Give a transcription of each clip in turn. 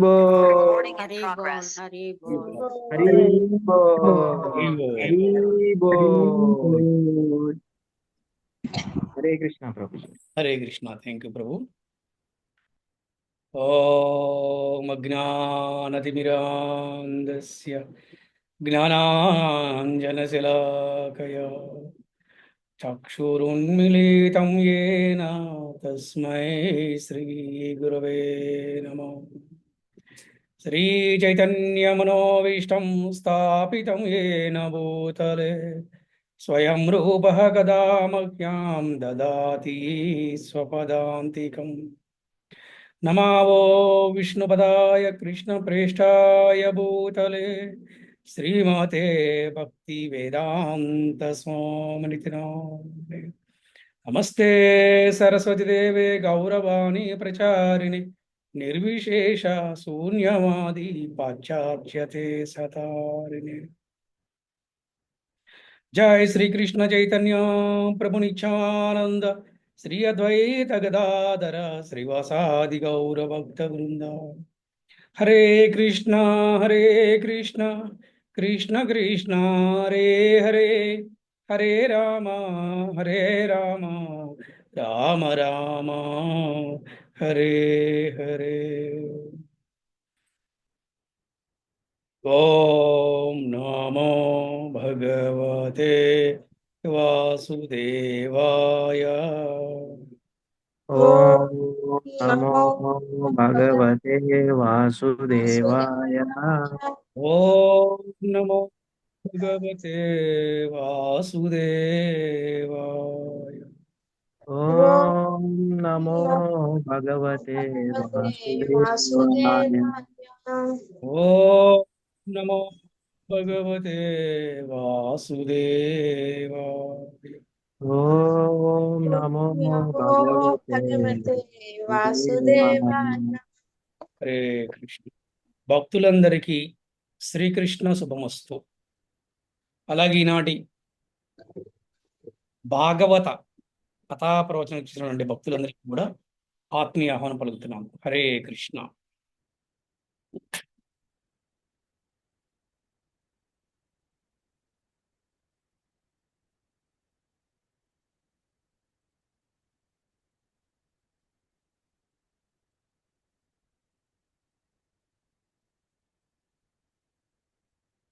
बोल हरि बोल हरि बोल हरि बोल हरि हरि बोल। बोल। हरे कृष्णा प्रभु। हरे कृष्णा। थैंक यू प्रभु। ओम अज्ञानतिमिरान्धस्य ज्ञानाञ्जनशलाकया चक्षुरुन्मीलितं येन तस्मै श्रीगुरवे नमः। श्रीचैतन्यमनोभीष्टं स्थापितं येन भूतले स्वयं रूपः कदा मह्यं ददाति स्वपदान्तिकम्। नमावो विष्णुपदाय कृष्णप्रेष्ठाय भूतले श्रीमते भक्तिवेदान्त स्वामिनिति नामिने। नमस्ते सरस्वती देवे गौरवाणी प्रचारिणे निर्विशेष शून्यवादी पाश्चात्यते सतारिणे। जय श्री कृष्ण चैतन्य प्रभु नित्यानंद श्री अद्वैत गदाधर श्रीवासादि गौर भक्त वृंद। हरे कृष्णा कृष्ण कृष्ण हरे हरे हरे राम राम राम राम हरे हरे। ओम नमो भगवते वासुदेवाय। ओम नमो भगवते वासुदेवाय। ओम नमो भगवते वासुदेवाय। ओम नमो भगवते वासुदेवाय। ओम नमो भगवते वासुदेवाय। ओम नमो भगवते वासुदेवाय। हरे कृष्ण। భక్తులందరికీ శ్రీకృష్ణ శుభమస్తు. అలాగే ఈనాటి భాగవత కథా ప్రవచనం ఇచ్చినటువంటి భక్తులందరికీ కూడా ఆత్మీయ ఆహ్వానం పలుకుతున్నాం. హరే కృష్ణ.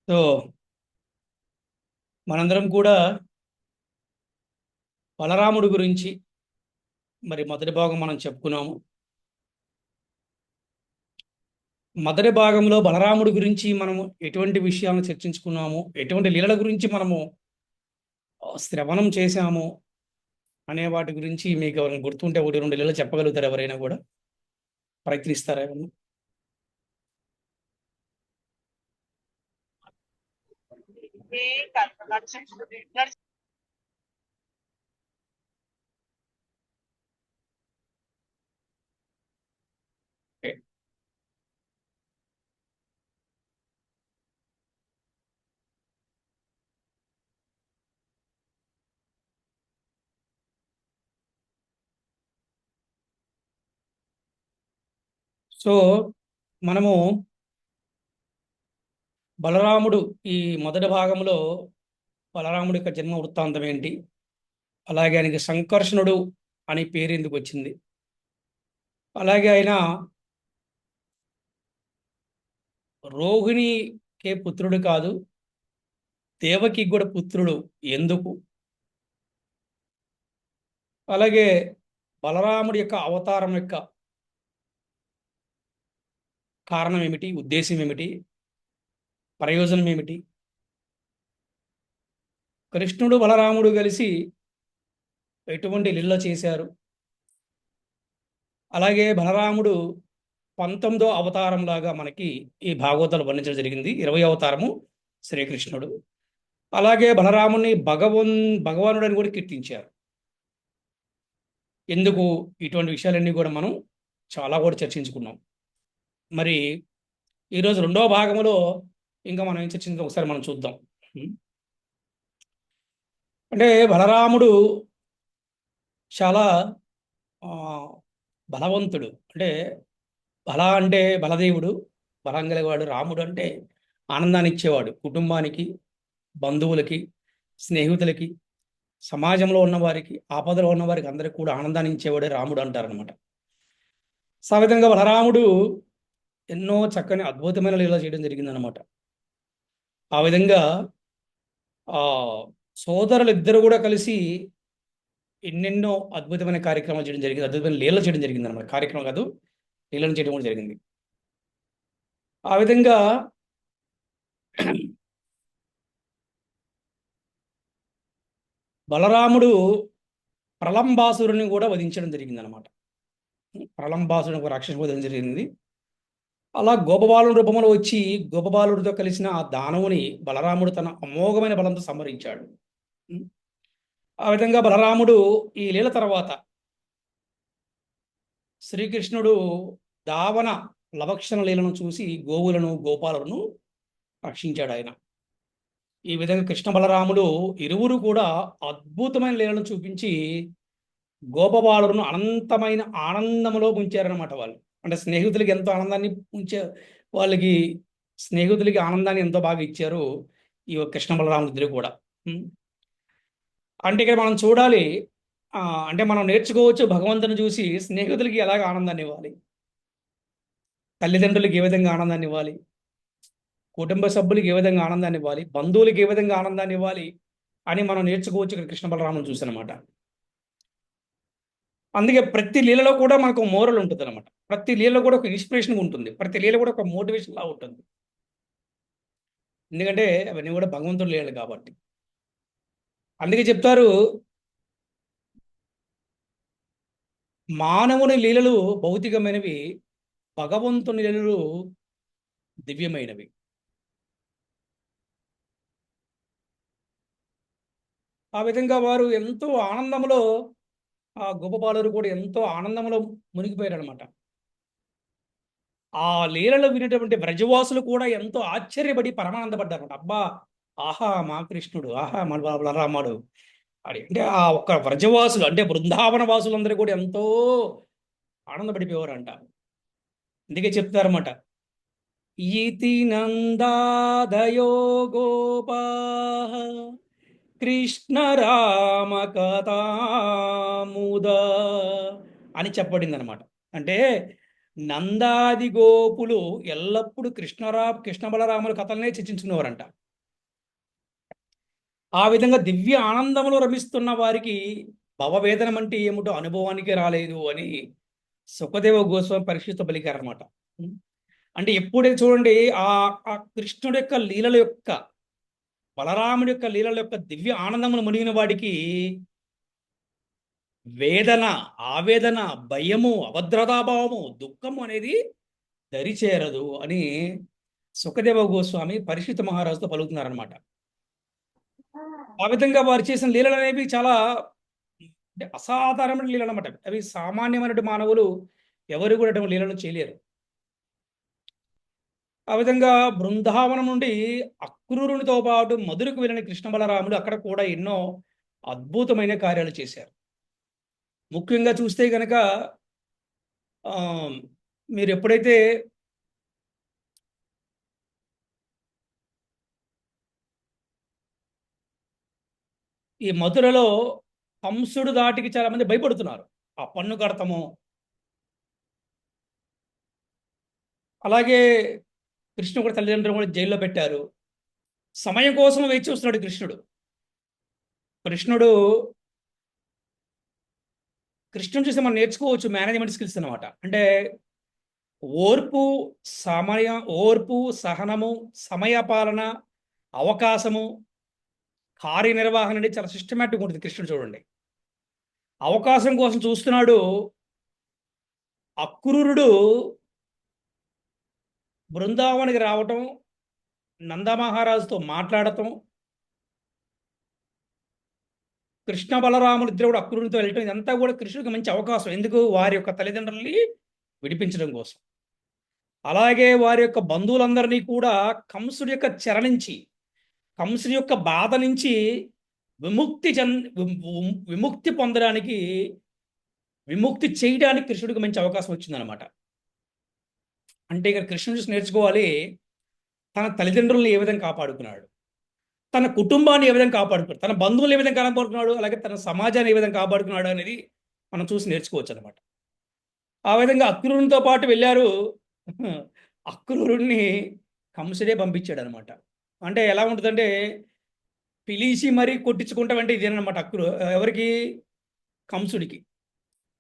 సో మనందరం కూడా బలరాముడి గురించి మరి మొదటి భాగం మనం చెప్పుకున్నాము. మొదటి భాగంలో బలరాముడి గురించి మనము ఎటువంటి విషయాలను చర్చించుకున్నాము, ఎటువంటి లీలల గురించి మనము శ్రవణం చేశాము అనే వాటి గురించి మీకు ఎవరైనా గుర్తుంటే ఒకటి రెండు లీలలు చెప్పగలుగుతారు? ఎవరైనా కూడా ప్రయత్నిస్తారా? ఏమన్నా? ఓకే. సో మనము బలరాముడు ఈ మొదటి భాగంలో బలరాముడి యొక్క జన్మ వృత్తాంతం ఏంటి, అలాగే ఆయనకి సంకర్షణుడు అని పేరు ఎందుకు వచ్చింది, అలాగే ఆయన రోహిణికే పుత్రుడు కాదు దేవకి కూడా పుత్రుడు ఎందుకు, అలాగే బలరాముడి యొక్క అవతారం యొక్క కారణం ఏమిటి, ఉద్దేశం ఏమిటి, ప్రయోజనం ఏమిటి, కృష్ణుడు బలరాముడు కలిసి ఎటువంటి లీల చేశారు, అలాగే బలరాముడు 19వ అవతారం లాగా మనకి ఈ భాగవతాలు వర్ణించడం జరిగింది. 20వ అవతారము శ్రీకృష్ణుడు. అలాగే బలరాముని భగవానుడు అని కూడా కీర్తించారు. ఎందుకు ఇటువంటి విషయాలన్నీ కూడా మనం చాలా కూడా చర్చించుకున్నాం. మరి ఈరోజు రెండవ భాగంలో ఇంకా మనం ఏం చర్చించాం ఒకసారి మనం చూద్దాం. అంటే బలరాముడు చాలా బలవంతుడు. అంటే బల అంటే బలదేవుడు, బలం గలవాడు. రాముడు అంటే ఆనందాన్ని ఇచ్చేవాడు కుటుంబానికి, బంధువులకి, స్నేహితులకి, సమాజంలో ఉన్నవారికి, ఆపదలో ఉన్నవారికి అందరికీ కూడా ఆనందాన్ని ఇచ్చేవాడే రాముడు అంటారనమాట. సో ఆ విధంగా బలరాముడు ఎన్నో చక్కని అద్భుతమైన లీల చేయడం జరిగిందనమాట. ఆ విధంగా ఆ సోదరులు ఇద్దరు కూడా కలిసి ఎన్నెన్నో అద్భుతమైన కార్యక్రమాలు చేయడం జరిగింది, అద్భుతమైన లీలలు చేయడం జరిగింది అనమాట. కార్యక్రమం కాదు, లీలను చేయడం కూడా జరిగింది. ఆ విధంగా బలరాముడు ప్రలంబాసురుని కూడా వధించడం జరిగింది అనమాట. ప్రలంబాసురుని ఒక రాక్షసుని వధించడం జరిగింది. అలా గోపబాలుని రూపంలో వచ్చి గోపబాలుడితో కలిసిన ఆ దానవుని బలరాముడు తన అమోఘమైన బలంతో సంహరించాడు. ఆ విధంగా బలరాముడు ఈ లీల తర్వాత శ్రీకృష్ణుడు దావన లవక్షణ లీలను చూసి గోవులను గోపాలను రక్షించాడు ఆయన. ఈ విధంగా కృష్ణ బలరాములు ఇరువురు కూడా అద్భుతమైన లీలను చూపించి గోపబాలులను అనంతమైన ఆనందములో ముంచారనమాట. వాళ్ళు అంటే స్నేహితులకి ఎంతో ఆనందాన్ని ఉంచే వాళ్ళకి స్నేహితులకి ఆనందాన్ని ఎంతో బాగా ఇచ్చారు ఈ కృష్ణ బలరాములు ఇద్దరు కూడా. అంటే ఇక్కడ మనం చూడాలి, అంటే మనం నేర్చుకోవచ్చు భగవంతుని చూసి స్నేహితులకి ఎలాగ ఆనందాన్ని ఇవ్వాలి, తల్లిదండ్రులకి ఏ విధంగా ఆనందాన్ని ఇవ్వాలి, కుటుంబ సభ్యులకి ఏ విధంగా ఆనందాన్ని ఇవ్వాలి, బంధువులకి ఏ విధంగా ఆనందాన్ని ఇవ్వాలి అని మనం నేర్చుకోవచ్చు ఇక్కడ కృష్ణ బలరాములు చూసనమాట. అందుకే ప్రతి లీలలో కూడా మనకు మోరల్ ఉంటుంది అనమాట. ప్రతి లీలలో కూడా ఒక ఇన్స్పిరేషన్ ఉంటుంది, ప్రతి లీల కూడా ఒక మోటివేషన్ లా ఉంటుంది. ఎందుకంటే అవన్నీ కూడా భగవంతుడు లీలలు కాబట్టి. అందుకే చెప్తారు, మానవుని లీలలు భౌతికమైనవి, భగవంతుని లీలలు దివ్యమైనవి. ఆ విధంగా వారు ఎంతో ఆనందంలో, ఆ గోపబాలురు కూడా ఎంతో ఆనందంలో మునిగిపోయారు అనమాట. ఆ లీలలు వినేటువంటి వ్రజవాసులు కూడా ఎంతో ఆశ్చర్యపడి పరమానందపడ్డారు. అబ్బా, ఆహా మా కృష్ణుడు, ఆహా మన బలరాముడు అని. అంటే ఆ ఒక్క వ్రజవాసులు అంటే బృందావన వాసులందరూ కూడా ఎంతో ఆనందపడిపోయేవారంట. అందుకే చెప్తారన్నమాట, ఇతి నందాదయో గోపా కృష్ణ రామ కథాముద అని చెప్పబడింది అనమాట. అంటే నందాది గోపులు ఎల్లప్పుడూ కృష్ణ బలరాముల కథలనే చర్చించుకునేవారంట. ఆ విధంగా దివ్య ఆనందంలో రమిస్తున్న వారికి భవవేదనం అంటే ఏమిటో అనుభవానికి రాలేదు అని సుఖదేవ గోస్వామి పరీక్షతో పలికారనమాట. అంటే ఎప్పుడైతే చూడండి, ఆ కృష్ణుడి యొక్క లీలల యొక్క, బలరాముడి యొక్క లీలల యొక్క దివ్య ఆనందమును మునిగిన వాడికి వేదన, ఆవేదన, భయము, అభద్రతాభావము, దుఃఖము అనేది దరిచేరదు అని సుఖదేవ గోస్వామి పరీక్షిత మహారాజుతో పలుకుతున్నారనమాట. ఆ విధంగా వారు చేసిన లీలలు అనేవి చాలా అంటే అసాధారణమైన లీలలు అనమాట. అవి సామాన్యమైన మానవులు ఎవరు కూడా అటువంటి లీలలు చేయలేరు. ఆ విధంగా బృందావనం నుండి అక్రూరునితో పాటు మధురకు వెళ్ళిన కృష్ణ బలరాములు అక్కడ కూడా ఎన్నో అద్భుతమైన కార్యాలు చేశారు. ముఖ్యంగా చూస్తే కనుక మీరు ఎప్పుడైతే ఈ మధురలో కంసుడు దాటికి చాలా మంది భయపడుతున్నారు, ఆ పన్ను కడతాము. అలాగే కృష్ణుడు కూడా తల్లిదండ్రులు కూడా జైల్లో పెట్టారు. సమయం కోసం వేచి చూస్తున్నాడు కృష్ణుడు. కృష్ణుడు చూసి మనం నేర్చుకోవచ్చు మేనేజ్మెంట్ స్కిల్స్ అనమాట. అంటే ఓర్పు, సహనము, సమయపాలన, అవకాశము, కార్యనిర్వహణ అనేది చాలా సిస్టమేటిక్ ఉంటుంది. కృష్ణుడు చూడండి, అవకాశం కోసం చూస్తున్నాడు. అక్రూరుడు బృందావనికి రావటం, నందమహారాజుతో మాట్లాడటం, కృష్ణ బలరాములు ఇద్దరు కూడా అక్రూరునితో వెళ్ళటం, ఇదంతా కూడా కృష్ణుడికి మంచి అవకాశం. ఎందుకు? వారి యొక్క తల్లిదండ్రులని విడిపించడం కోసం. అలాగే వారి యొక్క బంధువులందరినీ కూడా కంసుడి యొక్క చెర నుంచి, కంసుడి యొక్క బాధ నుంచి విముక్తి పొందడానికి, విముక్తి చేయడానికి కృష్ణుడికి మంచి అవకాశం వచ్చిందనమాట. అంటే ఇక్కడ కృష్ణుడు చూసి నేర్చుకోవాలి, తన తల్లిదండ్రులను ఏ విధంగా కాపాడుకున్నాడు, తన కుటుంబాన్ని ఏ విధంగా కాపాడుకున్నాడు, తన బంధువులు ఏ విధంగా కాపాడుకున్నాడు, అలాగే తన సమాజాన్ని ఏ విధంగా కాపాడుకున్నాడు అనేది మనం చూసి నేర్చుకోవచ్చు అనమాట. ఆ విధంగా అక్రూరునితో పాటు వెళ్ళారు. అక్రూరుణ్ణి కంసుడే పంపించాడు అనమాట. అంటే ఎలా ఉంటుందంటే, పిలిచి మరీ కొట్టించుకుంటామంటే ఇదేనమాట. ఎవరికి? కంసుడికి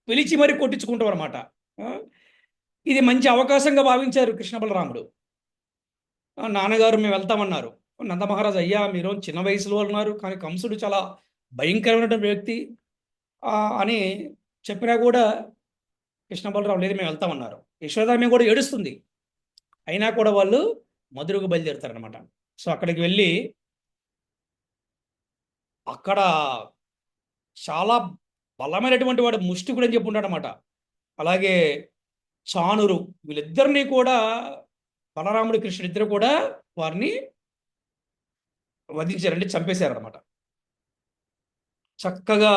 పిలిచి మరీ కొట్టించుకుంటాం అనమాట. ఇది మంచి అవకాశంగా భావించారు కృష్ణ బలరాముడు. నాన్నగారు మేము వెళ్తామన్నారు. నందమహారాజు, అయ్యా మీరు చిన్న వయసులో ఉన్నారు, కానీ కంసుడు చాలా భయంకరమైనటువంటి వ్యక్తి అని చెప్పినా కూడా కృష్ణ బలరాం లేదు మేము వెళ్తామన్నారు. యశోదామి కూడా ఏడుస్తుంది, అయినా కూడా వాళ్ళు మధురకు బయలుదేరుతారనమాట. సో అక్కడికి వెళ్ళి అక్కడ చాలా బలమైనటువంటి వాడు ముష్టికుడు అని చెప్పి ఉంటాడనమాట. అలాగే చాణురు, వీళ్ళిద్దరినీ కూడా బలరాముడు కృష్ణుడు ఇద్దరు కూడా వారిని వధించారంటే చంపేశారనమాట. చక్కగా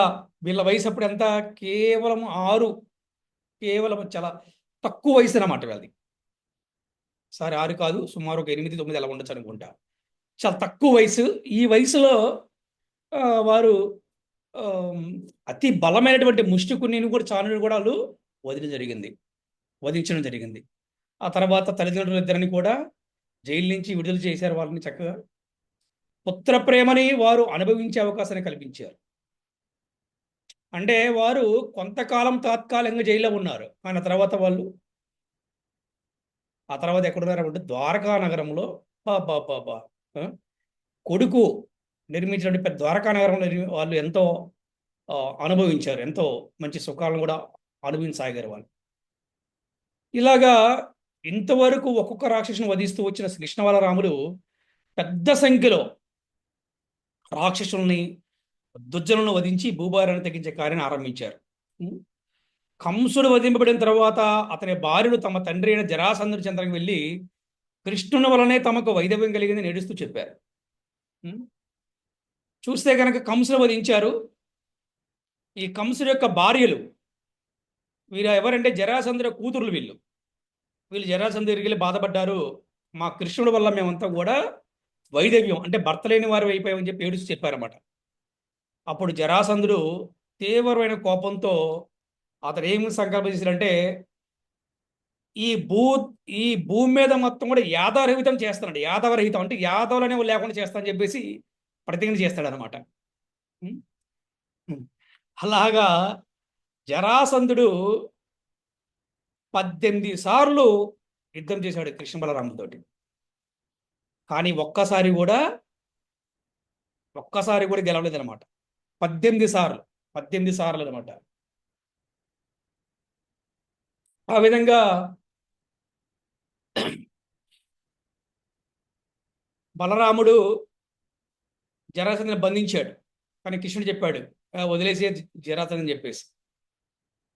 వీళ్ళ వయసు అప్పుడు ఎంత? కేవలం 6, కేవలం చాలా తక్కువ వయసు అనమాట వీళ్ళది. సరే 6 కాదు, సుమారు ఒక 8, 9 అలా ఉండొచ్చు అనుకుంటా. చాలా తక్కువ వయసు. ఈ వయసులో వారు అతి బలమైనటువంటి ముష్టికుని కూడా చాణుని కూడా వాళ్ళు వధించడం జరిగింది. ఆ తర్వాత తల్లిదండ్రులు ఇద్దరిని కూడా జైలు నుంచి విడుదల చేశారు. వాళ్ళని చక్కగా పుత్ర ప్రేమని వారు అనుభవించే అవకాశాన్ని కల్పించారు. అంటే వారు కొంతకాలం తాత్కాలికంగా జైల్లో ఉన్నారు, కానీ ఆ తర్వాత ఎక్కడున్నారంటే ద్వారకా నగరంలో కొడుకు నిర్మించినటువంటి పెద్ద ద్వారకా నగరంలో వాళ్ళు ఎంతో అనుభవించారు, ఎంతో మంచి సుఖాలను కూడా అనుభవించసాగారు వాళ్ళు. ఇలాగా ఇంతవరకు ఒక్కొక్క రాక్షసుని వధిస్తూ వచ్చిన కృష్ణ బలరాములు పెద్ద సంఖ్యలో రాక్షసుల్ని, దుర్జనులను వధించి భూభారాన్ని తగ్గించే కార్యాన్ని ఆరంభించారు. కంసుడు వధింపబడిన తర్వాత అతని భార్యలు తమ తండ్రి అయిన జరాసంధుడి చెంతకు వెళ్ళి కృష్ణుని వలనే తమకు వైదవ్యం కలిగిందని ఏడుస్తూ చెప్పారు. చూస్తే కనుక కంసుడు వధించారు. ఈ కంసుడు యొక్క భార్యలు వీరు ఎవరంటే జరాసంధుడి కూతురులు. వీళ్ళు జరాసంధుడి దగ్గరికి వెళ్ళి బాధపడ్డారు, మా కృష్ణుడి వల్ల మేమంతా కూడా వైదవ్యం అంటే భర్త లేని వారు అయిపోయామని చెప్పి ఏడుస్తూ చెప్పారన్నమాట. అప్పుడు జరాసంధుడు తీవ్రమైన కోపంతో అతను ఏమి సంకల్పం చేశాడంటే, ఈ భూమి మీద మొత్తం కూడా యాదవరహితం చేస్తాడు. యాదవరహితం అంటే యాదవులనే లేకుండా చేస్తానని చెప్పేసి ప్రతిజ్ఞ చేస్తాడు అనమాట. అలాగా జరాసంధుడు 18 సార్లు యుద్ధం చేశాడు కృష్ణ బలరాములతోటి, కానీ ఒక్కసారి కూడా గెలవలేదు అనమాట. 18 సార్లు అనమాట. ఆ విధంగా బలరాముడు జరాసంధుని బంధించాడు, కానీ కృష్ణుడు చెప్పాడు వదిలేసే జరాసంధుని చెప్పేసి.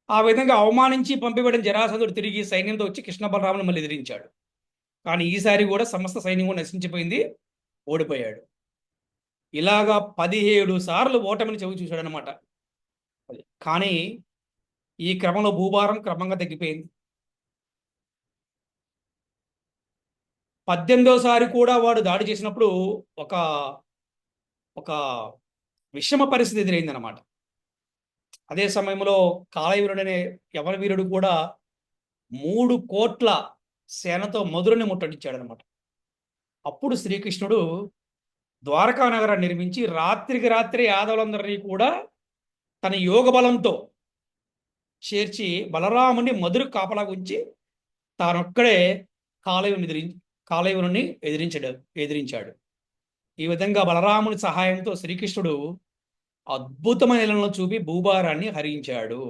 ఆ విధంగా అవమానించి పంపిబడిన జరాసంధుడు తిరిగి సైన్యంతో వచ్చి కృష్ణ బలరాముని మళ్ళీ ఎదిరించాడు. కానీ ఈసారి కూడా సమస్త సైన్యం నశించిపోయింది, ఓడిపోయాడు. ఇలాగా 17 సార్లు ఓటమిని చెవి చూశాడు అనమాట. కానీ ఈ క్రమంలో భూభారం క్రమంగా తగ్గిపోయింది. 18వ కూడా వాడు దాడి చేసినప్పుడు ఒక విషమ పరిస్థితి ఎదురైందనమాట. అదే సమయంలో కాళయవీరుడు అనే యవన వీరుడు కూడా 3 కోట్ల సేనతో మధురని ముట్టడించాడనమాట. అప్పుడు శ్రీకృష్ణుడు ద్వారకా నగరాన్ని నిర్మించి రాత్రికి రాత్రి యాదవులందరినీ కూడా తన యోగ బలంతో చేర్చి బలరాముని మధుర కాపలా ఉంచి తానొక్కడే కాళయవనుని ఎదిరించాడు. ఈ విధంగా బలరాముని సహాయంతో శ్రీకృష్ణుడు అద్భుతమైన లీలలను చూపి భూభారాన్ని హరించాడు.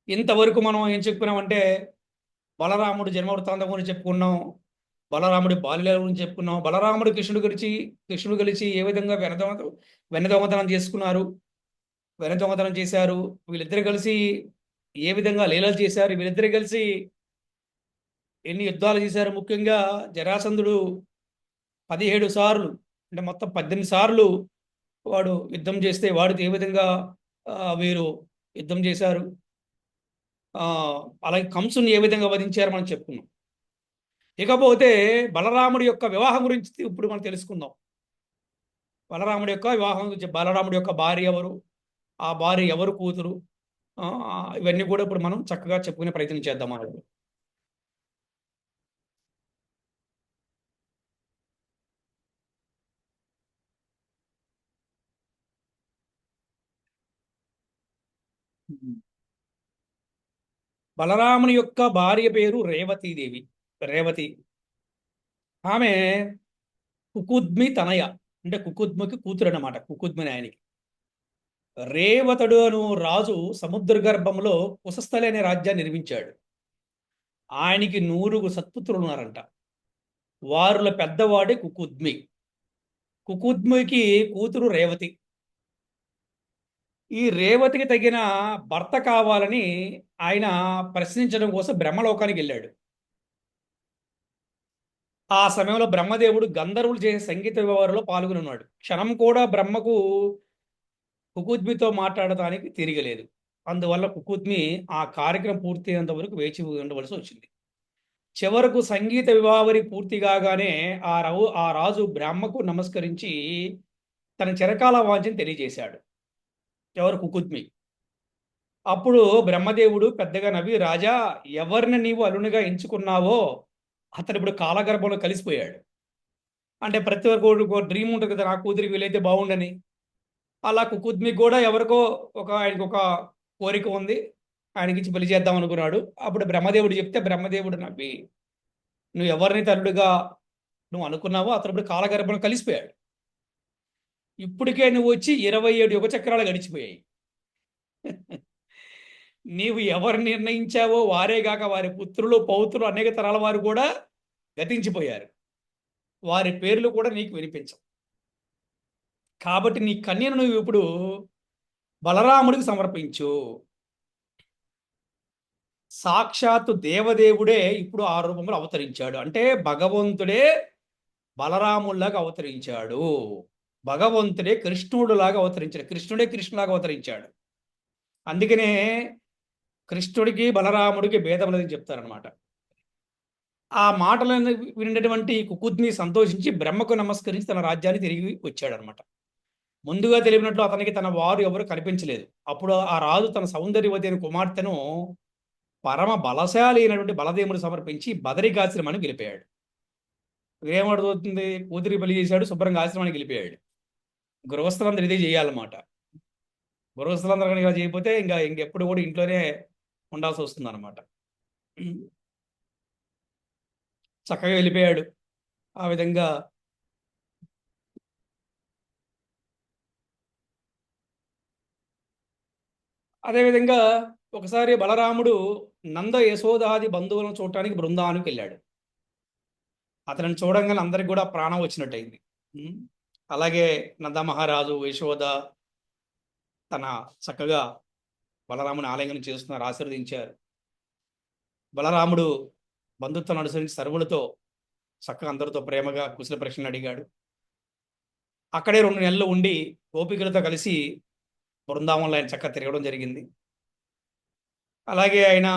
ఇంతవరకు మనం ఏం చెప్పుకున్నామంటే, బలరాముడు జన్మ వృత్తాంతం గురించి చెప్పుకున్నాం, బలరాముడి బాల్యలీల గురించి చెప్పుకున్నాం, బలరాముడు కృష్ణుడు కలిసి ఏ విధంగా వెనదొంగతనం చేశారు, వీళ్ళిద్దరు కలిసి ఏ విధంగా లీలలు చేశారు, వీళ్ళిద్దరు కలిసి ఎన్ని యుద్ధాలు చేశారు. ముఖ్యంగా జరాసంధుడు 17 సార్లు అంటే మొత్తం 18 సార్లు వాడు యుద్ధం చేస్తే వాడితో ఏ విధంగా వీరు యుద్ధం చేశారు. అలాగే కంసుని ఏ విధంగా వధించారో మనం చెప్పుకున్నాం. ఇకపోతే బలరాముడి యొక్క వివాహం గురించి ఇప్పుడు మనం తెలుసుకుందాం. బలరాముడి యొక్క వివాహం గురించి, బలరాముడి యొక్క భార్య ఎవరు, ఆ భార్య ఎవరు కూతురు, ఆ, ఇవన్నీ కూడా ఇప్పుడు మనం చక్కగా చెప్పుకునే ప్రయత్నం చేద్దాం మనం. బలరాముని యొక్క భార్య పేరు రేవతీదేవి. రేవతి. ఆమె కుకుద్మి తనయ, అంటే కుకుద్మికి కూతురు అన్నమాట. కుకుద్మిని ఆయనకి. రేవతుడు అను రాజు సముద్ర గర్భంలో కుశస్థలి అనే రాజ్యాన్ని నిర్మించాడు. ఆయనకి 100 సత్పుత్రులు ఉన్నారంట. వారిలో పెద్దవాడే కుకుద్మి. కుకుద్మికి కూతురు రేవతి. ఈ రేవతికి తగిన భర్త కావాలని ఆయన ప్రశ్నించడం కోసం బ్రహ్మలోకానికి వెళ్ళాడు. ఆ సమయంలో బ్రహ్మదేవుడు గంధర్వులు చేసే సంగీత వ్యవహారంలో పాల్గొని ఉన్నాడు. క్షణం కూడా బ్రహ్మకు కుకుద్మితో మాట్లాడటానికి తిరగలేదు. అందువల్ల కుకుద్మి ఆ కార్యక్రమం పూర్తయ్యేంత వరకు వేచి ఉండవలసి వచ్చింది. చివరకు సంగీత వివాహరి పూర్తి కాగానే ఆ రాజు బ్రహ్మకు నమస్కరించి తన చిరకాల వాంఛను తెలియజేశాడు. ఎవరు? కుకుద్మి. అప్పుడు బ్రహ్మదేవుడు పెద్దగా నవ్వి, రాజా, ఎవరిని నీవు అల్లునిగా ఎంచుకున్నావో అతడు ఇప్పుడు కాలగర్భంలో కలిసిపోయాడు. అంటే ప్రతి ఒక్క డ్రీమ్ ఉంటుంది కదా, నా కూతురికి వీలైతే బాగుండని. అలా కుకుద్మికి కూడా ఎవరికో ఆయనకు ఒక కోరిక ఉంది, ఆయనకిచ్చి పెళ్లి చేద్దాం అనుకున్నాడు. అప్పుడు బ్రహ్మదేవుడు చెప్తే బ్రహ్మదేవుడు నవ్వి, నువ్వు ఎవరిని తల్లుడుగా నువ్వు అనుకున్నావో అతను ఇప్పుడు కాలగర్భంలో కలిసిపోయాడు. ఇప్పటికే నువ్వు వచ్చి 27 యుగ చక్రాలు గడిచిపోయాయి. నీవు ఎవరు నిర్ణయించావో వారేగాక వారి పుత్రులు పౌత్రులు అనేక తరాల వారు కూడా గతించిపోయారు. వారి పేర్లు కూడా నీకు వినిపించవు. కాబట్టి నీ కన్యను నువ్వు ఇప్పుడు బలరాముడికి సమర్పించు. సాక్షాత్తు దేవదేవుడే ఇప్పుడు ఆ రూపంలో అవతరించాడు. అంటే భగవంతుడే బలరాముల్లాగా అవతరించాడు. భగవంతుడే కృష్ణుడులాగా అవతరించాడు. కృష్ణుడే కృష్ణులాగా అవతరించాడు. అందుకనే కృష్ణుడికి బలరాముడికి భేదం లేదని చెప్తారనమాట. ఆ మాటలను విన్నటువంటి కుకుద్ని సంతోషించి బ్రహ్మకు నమస్కరించి తన రాజ్యాన్ని తిరిగి వచ్చాడనమాట. ముందుగా తెలిపినట్లు అతనికి తన వారు ఎవరు కనిపించలేదు. అప్పుడు ఆ రాజు తన సౌందర్యవతి అయిన కుమార్తెను పరమ బలశాలి అయినటువంటి బలదేవుడు సమర్పించి బదరికాశ్రమాన్ని గెలిపాడు. ఏమడుగుతుంది? కూతురి పెళ్లి చేశాడు, శుభ్రంగా ఆశ్రమానికి గెలిపాడు. గృహస్థులందరూ ఇదే చేయాలన్నమాట. గృహస్థులందరూ కనుక చేయకపోతే ఇంకెప్పుడు కూడా ఇంట్లోనే ఉండాల్సి వస్తుంది అనమాట. చక్కగా వెళ్ళిపోయాడు. ఆ విధంగా అదేవిధంగా ఒకసారి బలరాముడు నంద యశోదాది బంధువులను చూడటానికి బృందావనానికి వెళ్ళాడు. అతనిని చూడంగానే అందరికి కూడా ప్రాణం వచ్చినట్టయింది. అలాగే నంద మహారాజు, యశోద తన చక్కగా బలరాముని ఆలింగనం చేస్తున్నారు, ఆశీర్వదించారు. బలరాముడు బంధుత్వం అనుసరించి సర్వులతో చక్కగా అందరితో ప్రేమగా కుశల ప్రశ్నలు అడిగాడు. అక్కడే 2 నెలలు ఉండి గోపికలతో కలిసి బృందావనంలో ఆయన చక్కగా తిరగడం జరిగింది. అలాగే ఆయన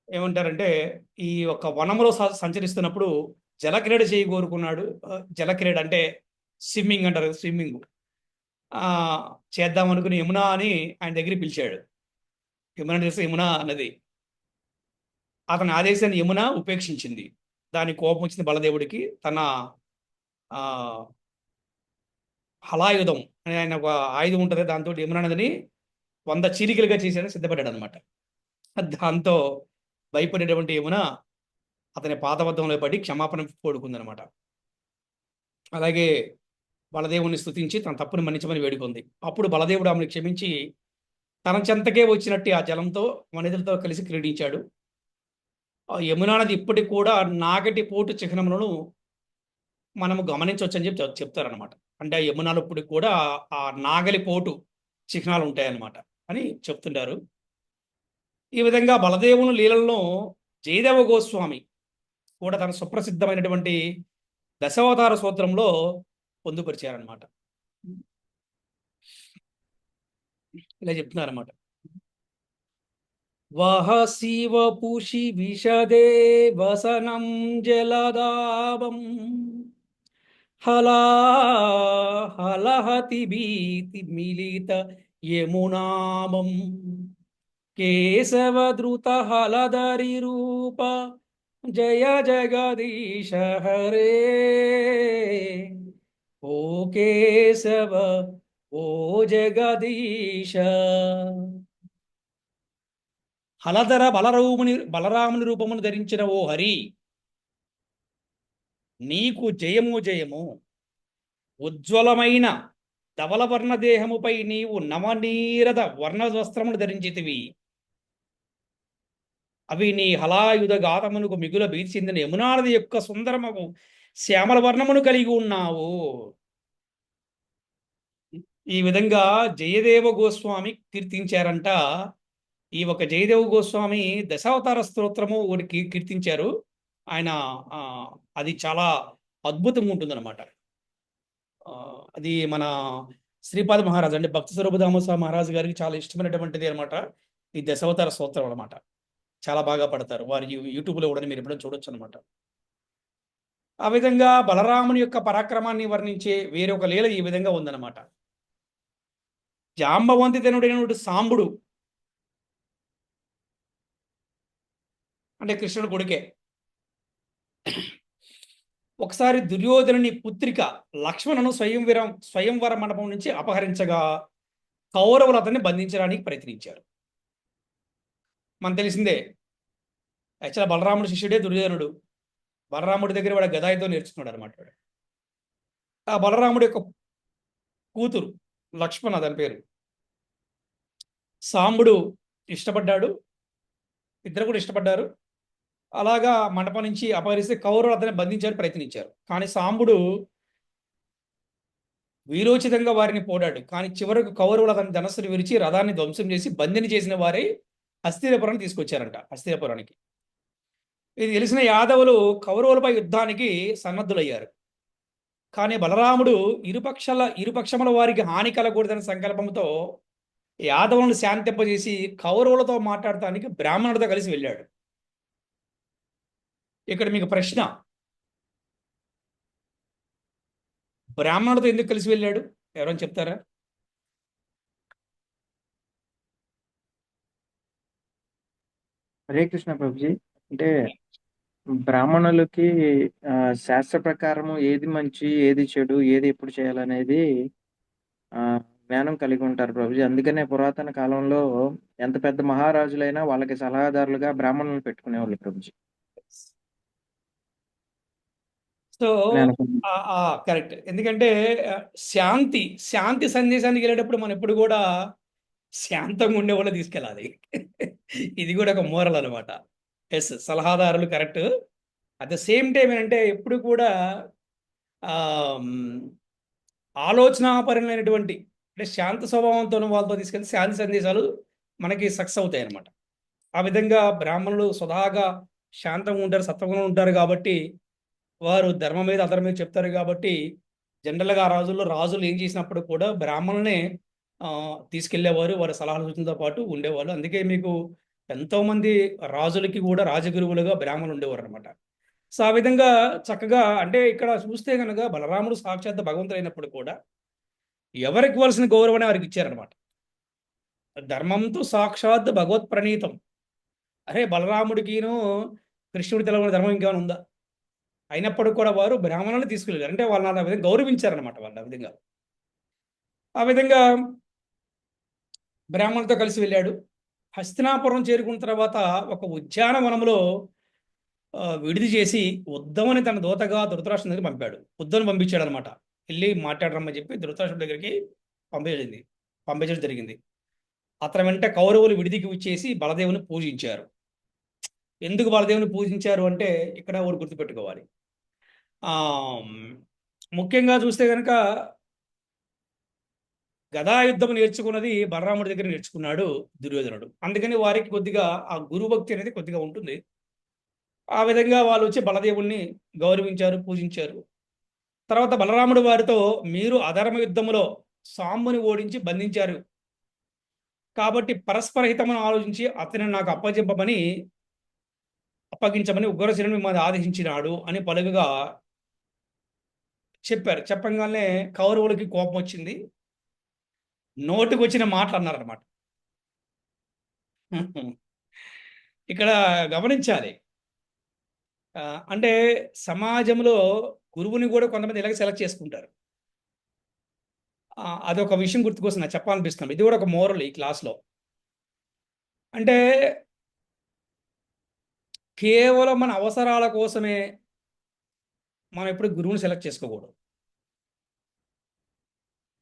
ఏమంటారంటే ఈ యొక్క వనంలో సంచరిస్తున్నప్పుడు జలక్రీడ చేయి కోరుకున్నాడు. జలక్రీడ అంటే స్విమ్మింగ్ అంటారు, స్విమ్మింగ్ చేద్దాం అనుకుని యమున అని ఆయన దగ్గరికి పిలిచాడు. యమున తెలిసి యమున అన్నది. అతని ఆదేశాన్ని యమున ఉపేక్షించింది. దాని కోపం వచ్చింది బలదేవుడికి. తన హలాయుధం అని ఆయన ఒక ఆయుధం ఉంటుంది, దాంతో యమున నదిని 100 చీలికలుగా చేసేయడానికి సిద్ధపడ్డాడు అనమాట. దాంతో భయపడేటువంటి యమున అతని పాదబద్ధంలో పడి క్షమాపణ కోరుకుందనమాట. అలాగే బలదేవుని స్తుతించి తన తప్పుని మన్నించమని వేడుకుంది. అప్పుడు బలదేవుడు ఆమెను క్షమించి తన చెంతకే వచ్చినట్టు ఆ జలంతో వనితలతో కలిసి క్రీడించాడు. ఆ యమునా నది ఇప్పటికి కూడా నాగటి పోటు చిహ్నములను మనము గమనించవచ్చని చెప్తారనమాట. అంటే ఆ యమునాలో ఇప్పటికి కూడా ఆ నాగలి పోటు చిహ్నాలు ఉంటాయన్నమాట అని చెప్తుంటారు. ఈ విధంగా బలదేవుని లీలలను జయదేవ గోస్వామి కూడా తన సుప్రసిద్ధమైనటువంటి దశావతార సూత్రంలో పొందుపరిచారనమాట. ఇలా చెప్తున్నారు అన్నమాట. వహ శివ పుషి విశదే వసనం జలదావం హలహతి భీతి మిలిత యమునామం కేశవ ధృత హలధరి రూప జయ జగదీశ హరే ఓ కేశవ ఓ జగదీశ. హలధర బలరాముని రూపమును ధరించిన ఓ హరి, నీకు జయము జయము. ఉజ్వలమైన ధవలవర్ణ దేహముపై నీవు నవనీరద వర్ణ వస్త్రమును ధరించితివి. అవి నీ హలాయుధ గాతమునకు మిగుల భీతి చెందిన యమునానది యొక్క సుందరమగు శ్యామల వర్ణమును కలిగి ఉన్నావు. ఈ విధంగా జయదేవ గోస్వామి కీర్తించారంట. ఈ ఒక జయదేవ గోస్వామి దశావతార స్తోత్రము ఒకటి కీర్తించారు ఆయన. అది చాలా అద్భుతంగా ఉంటుందన్నమాట. అది మన శ్రీపాద మహారాజు అంటే భక్తి స్వరూపదామోస మహారాజు గారికి చాలా ఇష్టమైనటువంటిది అనమాట ఈ దశావతార స్తోత్రం అనమాట. చాలా బాగా పడతారు వారి యూట్యూబ్లో కూడా మీరు ఎప్పుడైనా చూడొచ్చు అనమాట. ఆ విధంగా బలరాముని యొక్క పరాక్రమాన్ని వర్ణించే వేరొక లీల ఈ విధంగా ఉందన్నమాట. జాంబవంతి తనుడైనటువంటి సాంబుడు అంటే కృష్ణుడు కొడుకే. ఒకసారి దుర్యోధనుని పుత్రిక లక్ష్మణను స్వయంవర మండపం నుంచి అపహరించగా కౌరవులు అతన్ని బంధించడానికి ప్రయత్నించారు. మనకు తెలిసిందే, యాక్చువల్గా బలరాముడి శిష్యుడే దుర్యోధనుడు. బలరాముడి దగ్గర వాడు గదాయితో నేర్చుకున్నాడు అనమాట. ఆ బలరాముడి యొక్క కూతురు లక్ష్మణ, దాని పేరు. సాంబుడు ఇష్టపడ్డాడు, ఇద్దరు కూడా ఇష్టపడ్డారు. అలాగా మండపం నుంచి అపహరిస్తే కౌరవులు అతన్ని బంధించారు, ప్రయత్నించారు. కానీ సాంబుడు వీరోచితంగా వారిని పోరాడు. కానీ చివరకు కౌరవులు అతని ధనస్సును విరిచి రథాన్ని ధ్వంసం చేసి బంధిని చేసిన వారే హస్తినాపురానికి తీసుకొచ్చారంట. హస్తినాపురానికి ఇది తెలిసిన యాదవులు కౌరవులపై యుద్ధానికి సన్నద్ధులయ్యారు. కానీ బలరాముడు ఇరుపక్షముల వారికి హాని కలగకూడదనే సంకల్పంతో యాదవులను శాంతింపజేసి కౌరవులతో మాట్లాడటానికి బ్రాహ్మణుడితో కలిసి వెళ్ళాడు. ఇక్కడ మీకు ప్రశ్న, బ్రాహ్మణుడితో ఎందుకు కలిసి వెళ్ళాడు? ఎవరైనా చెప్తారా? హరే కృష్ణ ప్రభుజీ. అంటే బ్రాహ్మణులకి శాస్త్ర ప్రకారము ఏది మంచి, ఏది చెడు, ఏది ఎప్పుడు చేయాలనేది జ్ఞానం కలిగి ఉంటారు ప్రభుజీ. అందుకనే పురాతన కాలంలో ఎంత పెద్ద మహారాజులైనా వాళ్ళకి సలహాదారులుగా బ్రాహ్మణులు పెట్టుకునేవాళ్ళు ప్రభుజీ. So correct. ఎందుకంటే శాంతి సందేశానికి వెళ్ళేటప్పుడు మనం ఎప్పుడు కూడా శాంతంగా ఉండే వాళ్ళు తీసుకెళ్ళాలి. ఇది కూడా ఒక మోరల్ అనమాట. ఎస్, సలహాదారులు correct. At the same time ఏంటంటే ఎప్పుడు కూడా ఆలోచనాపరమైనటువంటి అంటే శాంత స్వభావంతో వాళ్ళతో తీసుకెళ్తే శాంతి సందేశాలు మనకి సక్సెస్ అవుతాయి అన్నమాట. ఆ విధంగా బ్రాహ్మణులు స్వతహాగా శాంతంగా ఉంటారు, సత్వగుణంగా ఉంటారు కాబట్టి వారు ధర్మం మీద అధర్మం మీద చెప్తారు. కాబట్టి జనరల్గా ఆ రోజుల్లో రాజులు ఏం చేసినప్పుడు కూడా బ్రాహ్మణులనే తీసుకెళ్లేవారు, వారి సలహాలు సూచనతో పాటు ఉండేవాళ్ళు. అందుకే మీకు ఎంతోమంది రాజులకి కూడా రాజగురువులుగా బ్రాహ్మణులు ఉండేవారు అనమాట. సో ఆ విధంగా చక్కగా అంటే ఇక్కడ చూస్తే కనుక బలరాముడు సాక్షాత్ భగవంతుడు అయినప్పుడు కూడా ఎవరికి ఇవ్వాల్సిన గౌరవాన్ని వారికి ఇచ్చారనమాట. ధర్మంతో సాక్షాత్ భగవత్ ప్రణీతం. అరే బలరాముడికిను కృష్ణుడి తెలవని ధర్మం ఇంకేమైనా ఉందా? అయినప్పటికీ కూడా వారు బ్రాహ్మణులను తీసుకెళ్ళారు. అంటే వాళ్ళని ఆ విధంగా గౌరవించారనమాట. వాళ్ళు ఆ విధంగా బ్రాహ్మణులతో కలిసి వెళ్ళాడు. హస్తినాపురం చేరుకున్న తర్వాత ఒక ఉద్యానవనంలో విడిది చేసి ఉద్ధవుని తన దూతగా ధృతరాష్ట్రం దగ్గర పంపాడు. ఉద్ధవుని పంపించాడు అనమాట. వెళ్ళి మాట్లాడరమ్మని చెప్పి ధృతరాష్ట్రుడి దగ్గరికి పంపించడం జరిగింది. అతని వెంట కౌరవులు విడిదికి వచ్చేసి బలదేవుని పూజించారు. ఎందుకు బలదేవుని పూజించారు అంటే ఇక్కడ ఒకటి గుర్తుపెట్టుకోవాలి. ముఖ్యంగా చూస్తే కనుక గదాయుద్ధం నేర్చుకున్నది బలరాముడి దగ్గర నేర్చుకున్నాడు దుర్యోధనుడు. అందుకని వారికి కొద్దిగా ఆ గురుభక్తి అనేది కొద్దిగా ఉంటుంది. ఆ విధంగా వాళ్ళు వచ్చి బలదేవుణ్ణి గౌరవించారు, పూజించారు. తర్వాత బలరాముడు వారితో మీరు అధర్మ యుద్ధములో సాంబుని ఓడించి బంధించారు. కాబట్టి పరస్పర హితమును ఆలోచించి అతను నాకు అప్పగించమని ఉగ్రసేనుని మీద ఆదేశించినాడు అని పలుకగా చెప్పారు. చెప్పంగానే కౌరవులకి కోపం వచ్చింది. నోటికి వచ్చిన మాటలు అన్నారనమాట. ఇక్కడ గమనించాలి. అంటే సమాజంలో గురువుని కూడా కొంతమంది ఇలాగ సెలెక్ట్ చేసుకుంటారు. అదొక విషయం గుర్తుకొస్తుంది, నాకు చెప్పాలనిపిస్తుంది. ఇది కూడా ఒక మోరల్ ఈ క్లాస్లో. అంటే కేవలం మన అవసరాల కోసమే మనం ఎప్పుడు గురువుని సెలెక్ట్ చేసుకోకూడదు.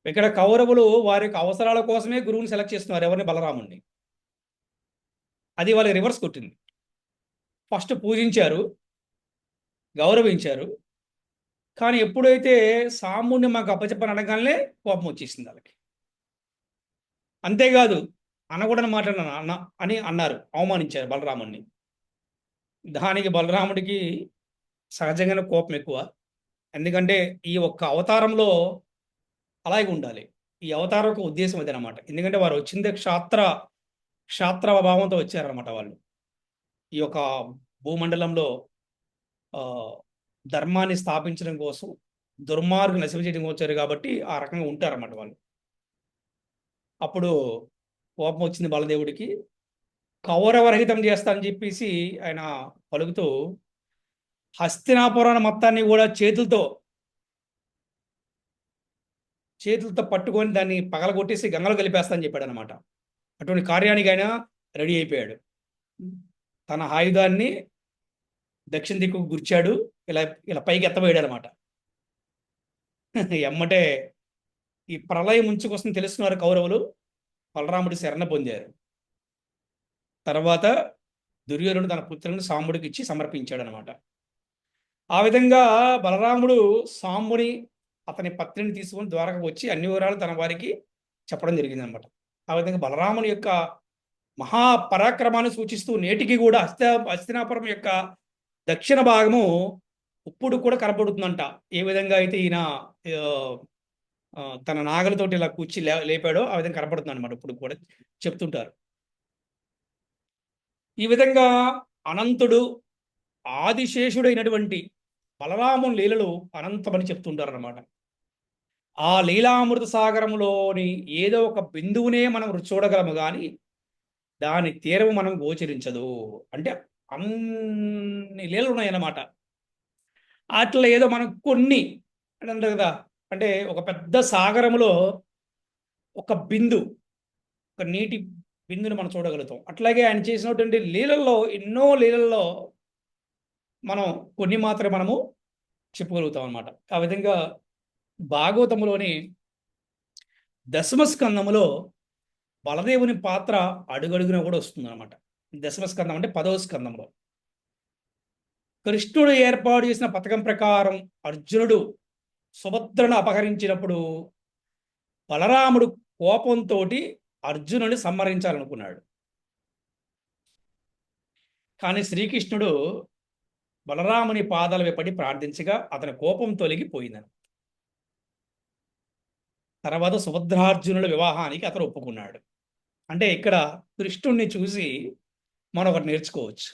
ఇక్కడ కౌరవులు వారి యొక్క అవసరాల కోసమే గురువుని సెలెక్ట్ చేస్తున్నారు, ఎవరిని? బలరాముణ్ణి. అది వాళ్ళకి రివర్స్ కొట్టింది. ఫస్ట్ పూజించారు, గౌరవించారు, కానీ ఎప్పుడైతే సాముడిని మాకు అప్పచెప్పని అనగానే కోపం వచ్చేసింది వాళ్ళకి. అంతేకాదు, అనకూడని మాట అని అన్నారు, అవమానించారు బలరాముడిని. దానికి బలరాముడికి సహజంగానే కోపం ఎక్కువ. ఎందుకంటే ఈ ఒక్క అవతారంలో అలాగే ఉండాలి. ఈ అవతారం యొక్క ఉద్దేశం అది అనమాట. ఎందుకంటే వారు వచ్చిందే క్షాత్ర భావంతో వచ్చారనమాట. వాళ్ళు ఈ యొక్క భూమండలంలో ధర్మాన్ని స్థాపించడం కోసం, దుర్మార్గం నశించడం వచ్చారు కాబట్టి ఆ రకంగా ఉంటారన్నమాట వాళ్ళు. అప్పుడు కోపం వచ్చింది బలదేవుడికి. కౌరవరహితం చేస్తానని చెప్పేసి ఆయన పలుకుతూ హస్తినాపురాన్ని మొత్తాన్ని కూడా చేతులతో పట్టుకొని దాన్ని పగలగొట్టేసి గంగలో కలిపేస్తానని చెప్పాడు అనమాట. అటువంటి కార్యానికి ఆయన రెడీ అయిపోయాడు. తన ఆయుధాన్ని దక్షిణ దిక్కు గుర్చాడు, ఇలా పైకి ఎత్తబోయాడు అనమాట. ఎమ్మటే ఈ ప్రళయం ముంచుకొస్తుంది తెలుస్తున్నారు కౌరవులు. బలరాముడి శరణ పొందారు. తర్వాత దుర్యోధనుడు తన పుత్రులను సాంబుడికి ఇచ్చి సమర్పించాడు అనమాట. ఆ విధంగా బలరాముడు సాంబుని, అతని పత్నిని తీసుకొని ద్వారకకు వచ్చి అన్ని వివరాలు తన వారికి చెప్పడం జరిగింది అనమాట. ఆ విధంగా బలరాముని యొక్క మహాపరాక్రమాన్ని సూచిస్తూ నేటికి కూడా హస్తినాపురం యొక్క దక్షిణ భాగము ఇప్పుడు కూడా కనబడుతుందంట. ఏ విధంగా అయితే ఈయన తన నాగలతోటి ఇలా కూర్చి లేపాడో ఆ విధంగా కనబడుతుంది అనమాట. ఇప్పుడు కూడా చెప్తుంటారు. ఈ విధంగా అనంతుడు, ఆదిశేషుడైనటువంటి బలరాముని లీలలు అనంతమని చెప్తుంటారు అన్నమాట. ఆ లీలామృత సాగరంలోని ఏదో ఒక బిందువునే మనం చూడగలము, కానీ దాని తీరము మనం గోచరించదు. అంటే అన్ని లీలలు ఉన్నాయన్నమాట. అట్లా ఏదో మనం కొన్ని అంటారు కదా, అంటే ఒక పెద్ద సాగరంలో ఒక నీటి బిందుని మనం చూడగలుగుతాం. అట్లాగే ఆయన చేసినటువంటి లీలల్లో, ఎన్నో లీలల్లో మనం కొన్ని మాత్రమే మనము చెప్పగలుగుతాం అనమాట. ఆ విధంగా భాగవతములోని దశమస్కందములో బలదేవుని పాత్ర అడుగడుగున కూడా వస్తుంది అనమాట. దశమస్కందం అంటే 10వ స్కందంలో కృష్ణుడు ఏర్పాటు చేసిన పథకం ప్రకారం అర్జునుడు సుభద్రను అపహరించినప్పుడు బలరాముడు కోపంతో అర్జునుడిని సంహరించాలనుకున్నాడు. కానీ శ్రీకృష్ణుడు బలరాముని పాదాల పడి ప్రార్థించగా అతని కోపం తొలగిపోయిందని. తర్వాత సుభద్రార్జునుల వివాహానికి అతను ఒప్పుకున్నాడు. అంటే ఇక్కడ కృష్ణుడిని చూసి మనం ఒకటి నేర్చుకోవచ్చు.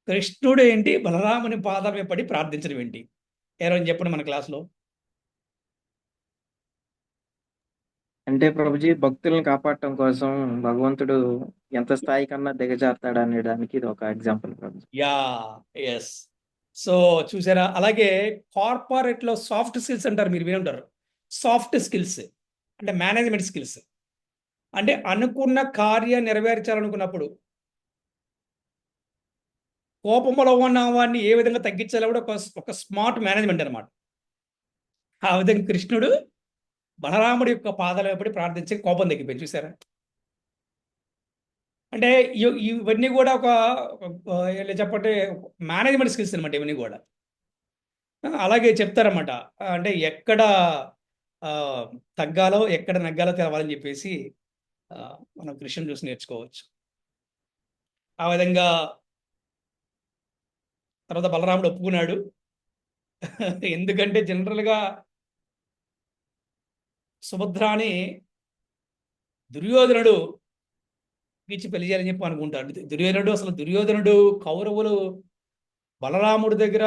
కృష్ణుడు ఏంటి, బలరాముని పాదాల పడి ప్రార్థించడం ఏంటి? ఎవరైనా చెప్పండి మన క్లాస్లో. అంటే ప్రభుజీ, భక్తులను కాపాడటం కోసం భగవంతుడు ఎంత స్థాయి కన్నా దిగజారుతాడు అనేదానికి ఇది ఒక ఎగ్జాంపుల్ ప్రభుజీ. ఎస్. సో చూసారా, అలాగే కార్పొరేట్లో సాఫ్ట్ స్కిల్స్ అంటారు, మీరు విని ఉంటారు. సాఫ్ట్ స్కిల్స్ అంటే మేనేజ్మెంట్ స్కిల్స్. అంటే అనుకున్న కార్యం నెరవేర్చాలనుకున్నప్పుడు కోపంలో ఉన్న వాడిని ఏ విధంగా తగ్గించాలో కూడా ఒక స్మార్ట్ మేనేజ్మెంట్ అనమాట. ఆ విధంగా కృష్ణుడు బలరాముడి యొక్క పాదాల పడి ప్రార్థించి కోపం తగ్గిపోయింది. చూసారా? అంటే ఇవన్నీ కూడా ఒక చెప్పంటే మేనేజ్మెంట్ స్కిల్స్ అనమాట ఇవన్నీ కూడా. అలాగే చెప్తారన్నమాట. అంటే ఎక్కడ తగ్గాలో ఎక్కడ నగ్గాలో తెలవాలని చెప్పేసి మనం కృష్ణుని చూసి నేర్చుకోవచ్చు. ఆ విధంగా తర్వాత బలరాముడు ఒప్పుకున్నాడు. ఎందుకంటే జనరల్గా సుభద్రాని దుర్యోధనుడు ఇచ్చి పెళ్లి చేయాలని చెప్పి అనుకుంటాడు. దుర్యోధనుడు కౌరవులు బలరాముడి దగ్గర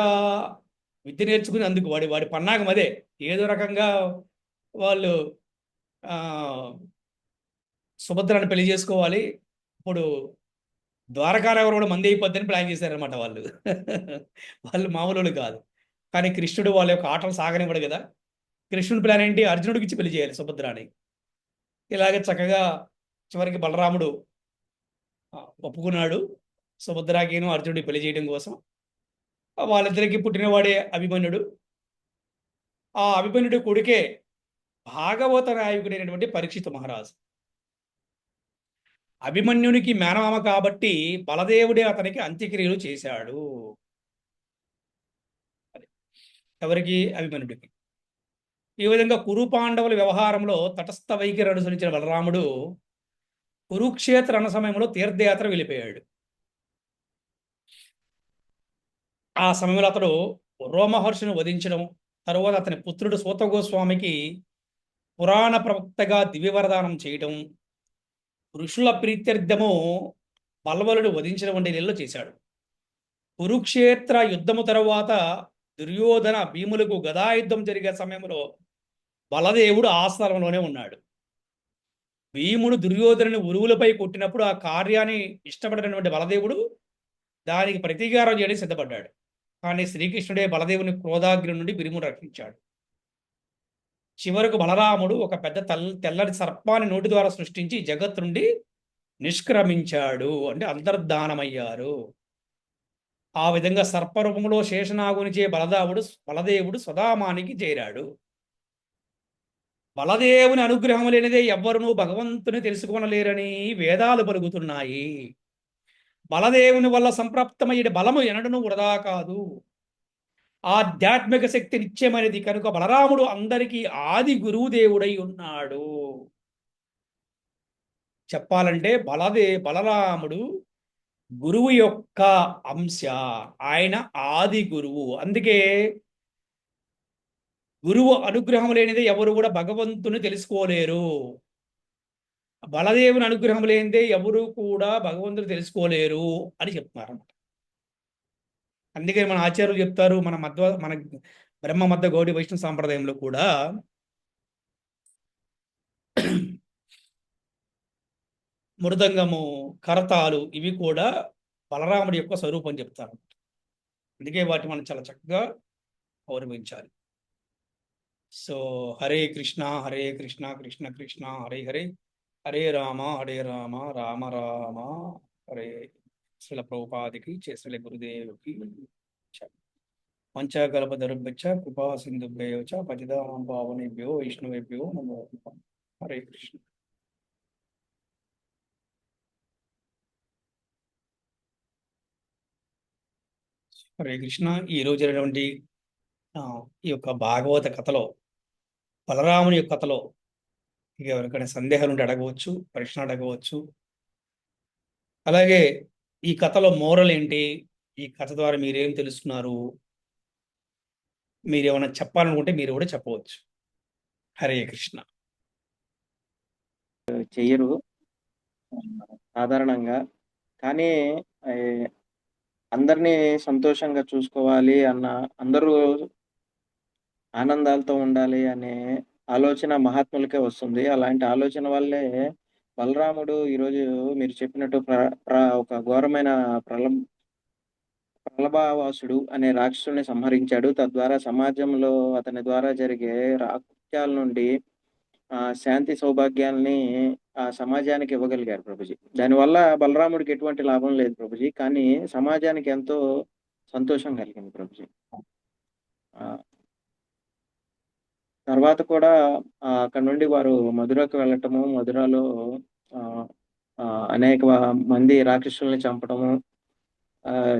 విద్య నేర్చుకుని అందుకు వాడి పన్నాగం అదే. ఏదో రకంగా వాళ్ళు ఆ సుభద్రని పెళ్లి చేసుకోవాలి, ఇప్పుడు ద్వారకానగరం కూడా మంది అయిపోద్దని ప్లాన్ చేశారనమాట వాళ్ళు. వాళ్ళు మామూలు కాదు. కానీ కృష్ణుడు వాళ్ళ యొక్క ఆటలు సాగనివ్వడు కదా. కృష్ణుడి ప్లాన్ ఏంటి? అర్జునుడికి ఇచ్చి పెళ్లి చేయాలి సుభద్రాని. ఇలాగే చక్కగా చివరికి బలరాముడు ఒప్పుకున్నాడు సుభద్రాకిను అర్జునుడి పెళ్లి చేయడం కోసం. వాళ్ళిద్దరికి పుట్టినవాడే అభిమన్యుడు. ఆ అభిమన్యుడి కొడుకే భాగవత నాయకుడైనటువంటి పరీక్షిత్ మహారాజు. అభిమన్యునికి మేనమామ కాబట్టి బలదేవుడే అతనికి అంత్యక్రియలు చేశాడు. ఎవరికి? అభిమన్యుడికి. ఈ విధంగా కురు పాండవుల వ్యవహారంలో తటస్థ వైఖరి అనుసరించిన బలరాముడు కురుక్షేత్ర రణ సమయంలో తీర్థయాత్ర వెళ్ళిపోయాడు. ఆ సమయంలో అతడు రోమహర్షును వధించడం, తరువాత అతని పుత్రుడు సూతగోస్వామికి పురాణ ప్రవక్తగా దివ్యవరదానం చేయడం, ఋషుల ప్రీత్యర్థము బల్వలుడు వధించడం వంటి లీలలు చేశాడు. కురుక్షేత్ర యుద్ధము తరువాత దుర్యోధన భీములకు గదాయుద్ధం జరిగే సమయంలో బలదేవుడు ఆ స్థలంలోనే ఉన్నాడు. భీముడు దుర్యోధనుని ఉరువులపై కొట్టినప్పుడు ఆ కార్యాన్ని ఇష్టపడినటువంటి బలదేవుడు దానికి ప్రతీకారం చేయడానికి సిద్ధపడ్డాడు. కానీ శ్రీకృష్ణుడే బలదేవుని క్రోధాగ్ని నుండి భీముడు రక్షించాడు. చివరకు బలరాముడు ఒక పెద్ద తెల్లటి సర్పాన్ని నోటి ద్వారా సృష్టించి జగత్ నుండి నిష్క్రమించాడు, అంటే అంతర్ధానమయ్యారు. ఆ విధంగా సర్పరూపంలో శేషనాగునిచే బలదేవుడు స్వధామానికి చేరాడు. బలదేవుని అనుగ్రహం లేనిదే ఎవ్వరునూ భగవంతుని తెలుసుకోనలేరని వేదాలు పలుకుతున్నాయి. బలదేవుని వల్ల సంప్రాప్తమయ్యే బలము ఎనడను వృధా కాదు. ఆధ్యాత్మిక శక్తి నిత్యమైనది కనుక బలరాముడు అందరికీ ఆది గురువుదేవుడై ఉన్నాడు. చెప్పాలంటే బలరాముడు గురువు యొక్క అంశ. ఆయన ఆది గురువు. అందుకే గురువు అనుగ్రహం లేనిదే ఎవరు కూడా భగవంతుని తెలుసుకోలేరు. బలదేవుని అనుగ్రహం లేనిదే ఎవరు కూడా భగవంతుని తెలుసుకోలేరు అని చెప్తున్నారు అన్నమాట. అందుకే మన ఆచార్యులు చెప్తారు, మన బ్రహ్మ మధ్య గౌడి వైష్ణవ సాంప్రదాయంలో కూడా మృదంగము, కరతాలు ఇవి కూడా బలరాముడి యొక్క స్వరూపం చెప్తారు. అందుకే వాటిని మనం చాలా చక్కగా గౌరవించాలి. సో హరే కృష్ణ కృష్ణ కృష్ణ హరే హరే, హరే రామ రామ రామ హరే. శ్రీల ప్రభుపాదికి శ్రీల గురుదేవుకి పంచాకల్పతరుభ్యశ్చ కృపా సింధుభ్యో చ పతితానాం పావనేభ్యో వైష్ణవేభ్యో నమో నమః. హరే కృష్ణ. హరే కృష్ణ. ఈ రోజు జరిగినటువంటి ఈ యొక్క భాగవత కథలో, బలరాముని యొక్క కథలో ఇక ఎవరికైనా సందేహాలు ఉంటే అడగవచ్చు, ప్రశ్న అడగవచ్చు. అలాగే ఈ కథలో మోరల్ ఏంటి, ఈ కథ ద్వారా మీరేం తెలుసుకున్నారు, మీరేమైనా చెప్పాలనుకుంటే మీరు కూడా చెప్పవచ్చు. హరే కృష్ణ. చెయ్యరు సాధారణంగా. కానీ అందరినీ సంతోషంగా చూసుకోవాలి అన్న, అందరూ ఆనందాలతో ఉండాలి అనే ఆలోచన మహాత్ములకే వస్తుంది. అలాంటి ఆలోచన వల్లే బలరాముడు ఈరోజు మీరు చెప్పినట్టు ఒక ఘోరమైన ప్రలభావాసుడు అనే రాక్షసుని సంహరించాడు. తద్వారా సమాజంలో అతని ద్వారా జరిగే రాక్షసాల నుండి శాంతి సౌభాగ్యాల్ని ఆ సమాజానికి ఇవ్వగలిగారు ప్రభుజీ. దానివల్ల బలరాముడికి ఎటువంటి లాభం లేదు ప్రభుజీ, కానీ సమాజానికి ఎంతో సంతోషం కలిగింది ప్రభుజీ. తర్వాత కూడా అక్కడ నుండి వారు మధురకు వెళ్ళటము, మధురలో అనేక మంది రాక్షసుల్ని చంపడము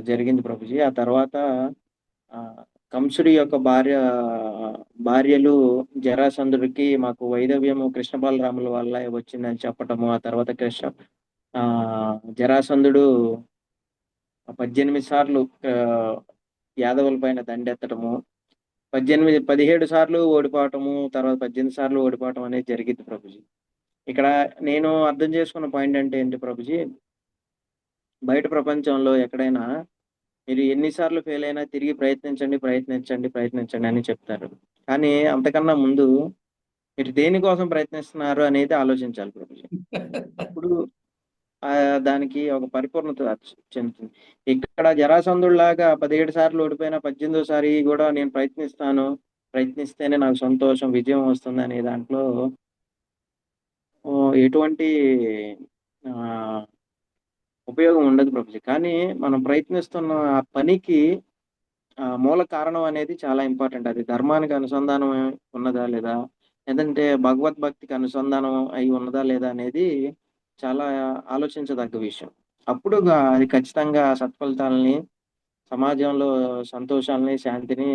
జరిగింది ప్రభుజీ. ఆ తర్వాత కంసుడి యొక్క భార్యలు జరాసంధుడికి మాకు వైదవ్యము కృష్ణ బలరాముల వల్ల వచ్చిందని చెప్పటము. ఆ తర్వాత జరాసంధుడు 18 సార్లు యాదవుల పైన దండెత్తడము, 17 సార్లు ఓడిపోవటము, తర్వాత 18 సార్లు ఓడిపోవటం అనేది జరిగింది ప్రభుజీ. ఇక్కడ నేను అర్థం చేసుకున్న పాయింట్ అంటే ఏంటి ప్రభుజీ, బయట ప్రపంచంలో ఎక్కడైనా మీరు ఎన్నిసార్లు ఫెయిల్ అయినా తిరిగి ప్రయత్నించండి, ప్రయత్నించండి, ప్రయత్నించండి అని చెప్తారు. కానీ అంతకన్నా ముందు మీరు దేనికోసం ప్రయత్నిస్తున్నారు అనేది ఆలోచించాలి ప్రభుజీ. అప్పుడు దానికి ఒక పరిపూర్ణత చెందుతుంది. ఇక్కడ జరాసంధుడిలాగా 17 సార్లు ఓడిపోయిన 18వ సారి కూడా నేను ప్రయత్నిస్తాను, ప్రయత్నిస్తేనే నాకు సంతోషం, విజయం వస్తుంది అనే దాంట్లో ఎటువంటి ఉపయోగం ఉండదు ప్రభుజీ. కానీ మనం ప్రయత్నిస్తున్న ఆ పనికి మూల కారణం అనేది చాలా ఇంపార్టెంట్. అది ధర్మానికి అనుసంధానం ఉన్నదా లేదా, లేదంటే భగవద్భక్తికి అనుసంధానం అయి ఉన్నదా లేదా అనేది చాలా ఆలోచించదగ్గ విషయం. అప్పుడు అది ఖచ్చితంగా సత్ఫలితాలని, సమాజంలో సంతోషాలని, శాంతిని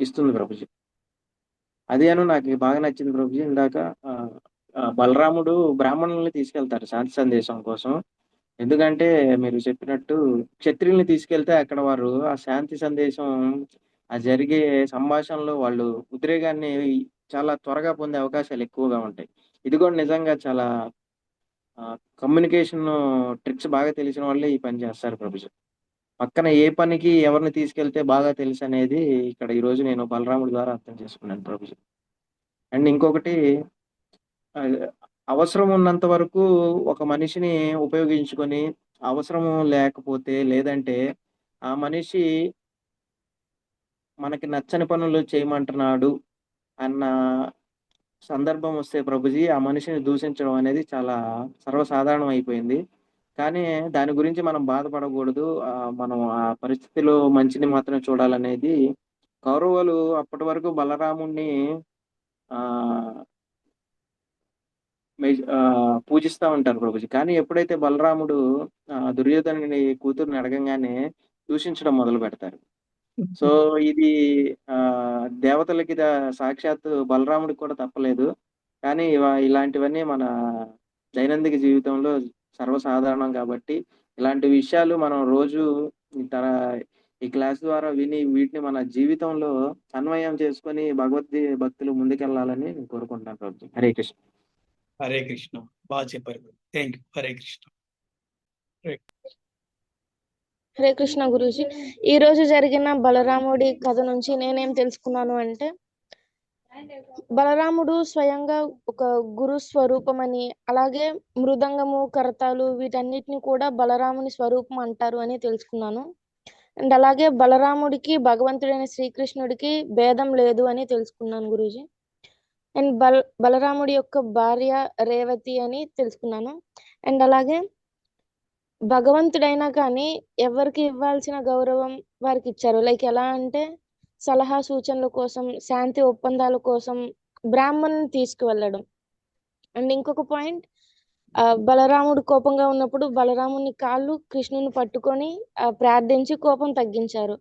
ఇస్తుంది ప్రభుజీ. అదేను నాకు బాగా నచ్చింది ప్రభుజీ. ఇందాక బలరాముడు బ్రాహ్మణుల్ని తీసుకెళ్తారు శాంతి సందేశం కోసం. ఎందుకంటే మీరు చెప్పినట్టు క్షత్రియుల్ని తీసుకెళ్తే అక్కడ వారు ఆ శాంతి సందేశం, ఆ జరిగే సంభాషణలో వాళ్ళు ఉద్రేగాన్ని చాలా త్వరగా పొందే అవకాశాలు ఎక్కువగా ఉంటాయి. ఇది కూడా నిజంగా చాలా కమ్యూనికేషన్ ట్రిక్స్ బాగా తెలిసిన వాళ్ళే ఈ పని చేస్తారు ప్రభుజీ. పక్కన ఏ పనికి ఎవరిని తీసుకెళ్తే బాగా తెలుసు అనేది ఇక్కడ ఈరోజు నేను బలరాముడి ద్వారా అర్థం చేసుకున్నాను ప్రభుజీ. అండ్ ఇంకొకటి, అవసరం ఉన్నంత వరకు ఒక మనిషిని ఉపయోగించుకొని, అవసరము లేకపోతే లేదంటే ఆ మనిషి మనకి నచ్చని పనులు చేయమంటున్నాడు అన్న సందర్భం వస్తే ప్రభుజీ, ఆ మనిషిని దూషించడం అనేది చాలా సర్వసాధారణం అయిపోయింది. కానీ దాని గురించి మనం బాధపడకూడదు. మనం ఆ పరిస్థితిలో మంచిని మాత్రమే చూడాలనేది కౌరవులు అప్పటి వరకు బలరాముణ్ణి పూజిస్తా ఉంటారు ప్రభుజీ. కానీ ఎప్పుడైతే బలరాముడు దుర్యోధనుని కూతుర్ని అడగంగానే దూషించడం మొదలు పెడతారు. సో ఇది దేవతలకి సాక్షాత్తు బలరాముడికి కూడా తప్పలేదు. కానీ ఇలాంటివన్నీ మన దైనందిక జీవితంలో సర్వసాధారణం కాబట్టి ఇలాంటి విషయాలు మనం రోజు ఈ క్లాస్ ద్వారా విని వీటిని మన జీవితంలో అన్వయం చేసుకొని భక్తులు ముందుకెళ్లాలని కోరుకుంటాను ప్రభుజీ. హరే కృష్ణ. హరే కృష్ణ. బాగా చెప్పారు. Thank you. హరే కృష్ణ. హరే కృష్ణ గురూజీ. ఈ రోజు జరిగిన బలరాముడి కథ నుంచి నేనేం తెలుసుకున్నాను అంటే, బలరాముడు స్వయంగా ఒక గురు స్వరూపమని, అలాగే మృదంగము, కరతాలు వీటన్నిటిని కూడా బలరాముని స్వరూపం అంటారు అని తెలుసుకున్నాను. అండ్ అలాగే బలరాముడికి భగవంతుడైన శ్రీకృష్ణుడికి భేదం లేదు అని తెలుసుకున్నాను గురూజీ. అండ్ బలరాముడి యొక్క భార్య రేవతి అని తెలుసుకున్నాను. అండ్ అలాగే భగవంతుడైనా కానీ ఎవరికి ఇవ్వాల్సిన గౌరవం వారికి ఇచ్చారు. లైక్ ఎలా అంటే, సలహా సూచనల కోసం, శాంతి ఒప్పందాల కోసం బ్రాహ్మణుని తీసుకువెళ్ళడం. అండ్ ఇంకొక పాయింట్, బలరాముడు కోపంగా ఉన్నప్పుడు బలరాముని కాళ్ళు కృష్ణుని పట్టుకొని ప్రార్థించి కోపం తగ్గించారు.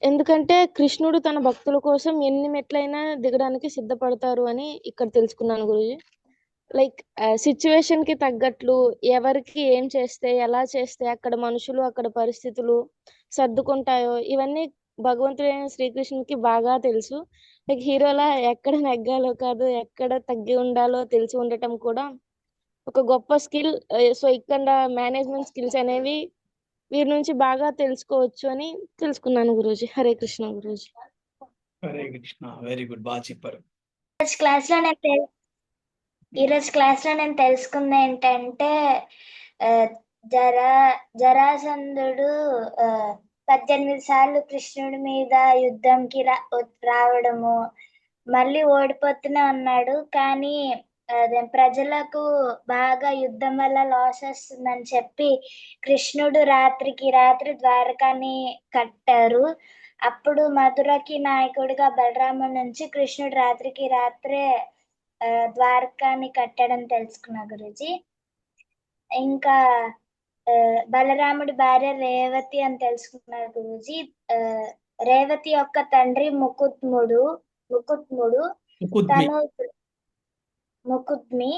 ఎందుకంటే కృష్ణుడు తన భక్తుల కోసం ఎన్ని మెట్లైనా దిగడానికి సిద్ధపడతారు అని ఇక్కడ తెలుసుకున్నాను గురుజీ. లైక్ సిచ్యువేషన్ కి తగ్గట్లు ఎవరికి ఏం చేస్తే, ఎలా చేస్తే అక్కడ మనుషులు, అక్కడ పరిస్థితులు సర్దుకుంటాయో ఇవన్నీ భగవంతుడైన శ్రీకృష్ణునికి బాగా తెలుసు. లైక్ హీరోలా ఎక్కడ నెగ్గాలో కాదు, ఎక్కడ తగ్గి ఉండాలో తెలిసి ఉండటం కూడా ఒక గొప్ప స్కిల్. సో ఇక్కడ మేనేజ్మెంట్ స్కిల్స్ అనేవి వీరి నుంచి బాగా తెలుసుకోవచ్చు అని తెలుసుకున్నాను గురూజీ. హరే కృష్ణ గురూజీ. హరే కృష్ణ. Very good. బాగా చెప్పారు. ఈరోజు క్లాస్ లో నేను తెలుసుకుంది ఏంటంటే, జరాసంధుడు 18 సార్లు కృష్ణుడి మీద యుద్ధంకి రావడము, మళ్ళీ ఓడిపోతూనే ఉన్నాడు. కానీ ప్రజలకు బాగా యుద్ధం వల్ల లాస్ వస్తుందని చెప్పి కృష్ణుడు రాత్రికి రాత్రి ద్వారకాని కట్టారు. అప్పుడు మధురకి నాయకుడిగా బలరాముడి నుంచి కృష్ణుడు రాత్రికి రాత్రే ద్వారకాని కట్టడం తెలుసుకున్నా గురూజీ. ఇంకా బలరాముడి భార్య రేవతి అని తెలుసుకున్నారు గురూజీ. రేవతి యొక్క తండ్రి ముకుద్ముడు. తను ముకుద్మి.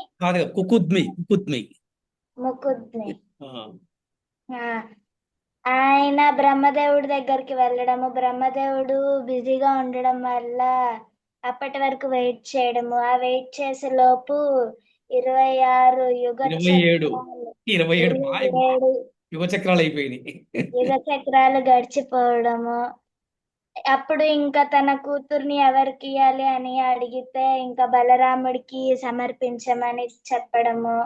ఆయన బ్రహ్మదేవుడి దగ్గరికి వెళ్ళడము, బ్రహ్మదేవుడు బిజీగా ఉండడం వల్ల అప్పటి వరకు వెయిట్ చేయడము, ఆ వెయిట్ చేసే లోపు 26 యుగ 27 చక్రాలు 27 27 యుగ చక్రాలు అయిపోయినాయి. యుగ చక్రాలు గడిచిపోవడము. అప్పుడు ఇంకా తన కూతుర్ని ఎవరికి ఇయ్యాలి అని అడిగితే ఇంకా బలరాముడికి సమర్పించమని చెప్పడము.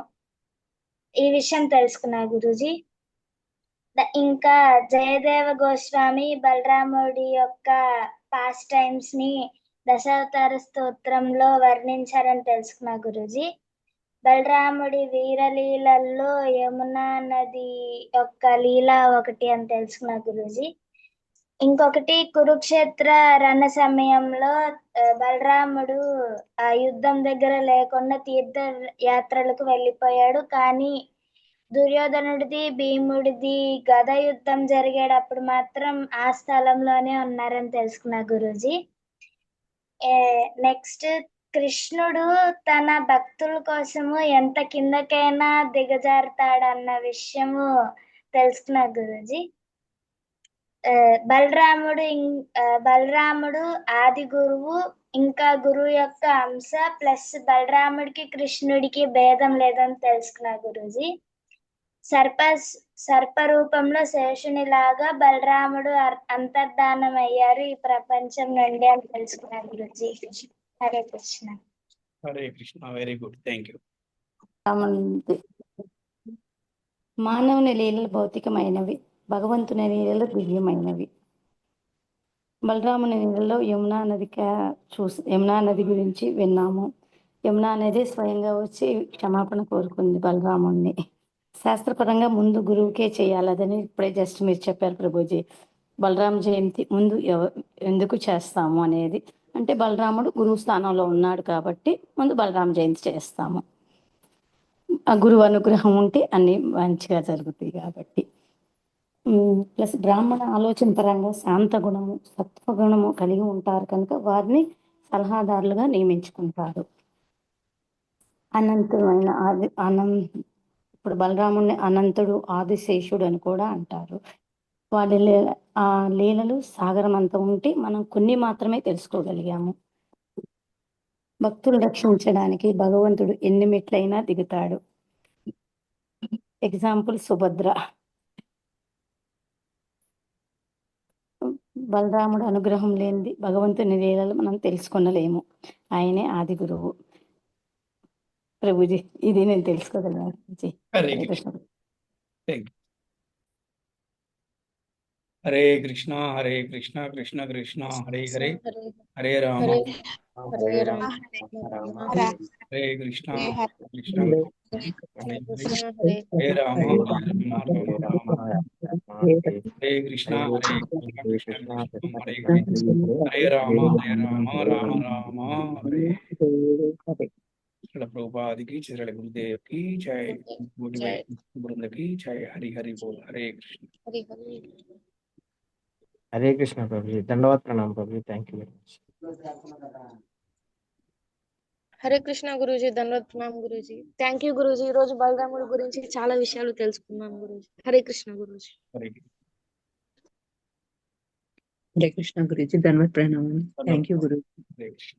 ఈ విషయం తెలుసుకున్నా గురూజీ. ఇంకా జయదేవ గోస్వామి బలరాముడి యొక్క పాస్ట్ టైమ్స్ ని దశావతార స్తోత్రంలో వర్ణించారని తెలుసుకున్నా గురూజీ. బలరాముడి వీరలీలల్లో యమునా నది యొక్క లీల ఒకటి అని తెలుసుకున్నా గురూజీ. ఇంకొకటి కురుక్షేత్ర రణ సమయంలో బలరాముడు ఆ యుద్ధం దగ్గర లేకుండా తీర్థ యాత్రలకు వెళ్ళిపోయాడు. కానీ దుర్యోధనుడిది భీముడిది గద యుద్ధం జరిగేటప్పుడు మాత్రం ఆ స్థలంలోనే ఉన్నారని తెలుసుకున్నా గురూజీ. నెక్స్ట్ కృష్ణుడు తన భక్తుల కోసము ఎంత కిందకైనా దిగజారుతాడన్న విషయము తెలుసుకున్నా గురూజీ. బలరాముడు ఆది గురువు, ఇంకా గురువు యొక్క అంశ, ప్లస్ బలరాముడికి కృష్ణుడికి భేదం లేదని తెలుసుకున్నా గురూజీ. సర్ప రూపంలో శేషుని లాగా బలరాముడు అంతర్ధానం అయ్యారు ఈ ప్రపంచం నుండి అని తెలుసుకున్నా గురూజీ. Hare Krishna. Hare Krishna. Very good, thank you. రామునిది. మానవుని లీలలు భౌతికమైనవి, భగవంతుని లీలలు దివ్యమైనవి. బలరాముని లీలలో యమునా నది గురించి విన్నాము. యమునా నది స్వయంగా వచ్చి క్షమాపణ కోరుకుంది బలరాముణ్ణి. శాస్త్రపరంగా ముందు గురువుకే చేయాలదని ఇప్పుడే జస్ట్ మీరు చెప్పారు ప్రభుజీ. బలరామ జయంతి ముందు ఎందుకు చేస్తాము అనేది అంటే బలరాముడు గురువు స్థానంలో ఉన్నాడు కాబట్టి ముందు బలరామ జయంతి చేస్తాము. ఆ గురువు అనుగ్రహం ఉంటే అన్ని మంచిగా జరుగుతాయి కాబట్టి. ప్లస్ బ్రాహ్మణ ఆలోచన పరంగా శాంత గుణము సత్వగుణము కలిగి ఉంటారు కనుక వారిని సలహాదారులుగా నియమించుకుంటారు. అనంతమైన ఇప్పుడు బలరాముడిని అనంతుడు ఆదిశేషుడు అని కూడా అంటారు. వాడి ఆ లీలలు సాగరం అంతా ఉంటే మనం కొన్ని మాత్రమే తెలుసుకోగలిగాము. భక్తులు రక్షించడానికి భగవంతుడు ఎన్ని మెట్లైనా దిగుతాడు. ఎగ్జాంపుల్ సుభద్ర. బలరాముడు అనుగ్రహం లేనిది భగవంతుని లీలలు మనం తెలుసుకొనలేము. ఆయనే ఆది గురువు. ప్రభుజీ ఇది నేను తెలుసుకోగలను. హరే కృష్ణ. హరే కృష్ణ హరే కృష్ణ కృష్ణ కృష్ణ హరే హరే, హరే రామ హరే రామ హరే కృష్ణ కృష్ణ హరే హరే కృష్ణ హరే, హరే రామ రామ రామ హరే కృష్ణ హరే కృష్ణ కృష్ణ హరే హరే, హరే రామ రామ రామ హరే. ప్రభుపాదికి చిరళ గురుదేవ్కి జై, బృందకి జై. హరి హరి బోల్. హరే కృష్ణ. హరే కృష్ణ ప్రభుజీ. దండవత్ ప్రణామం ప్రభుజీ. Thank you very much. Hare Krishna గురూజీ. ధన్యవాద ప్రణామం గురూజీ. Thank you Guruji. ఈ రోజు బలరాముడి గురించి చాలా విషయాలు తెలుసుకున్నాను గురూజీ. హరే కృష్ణ గురూజీ. హరే హరే కృష్ణ గురుజీ. ధన్యవాద ప్రణామం. Thank you Guru. Hare Krishna.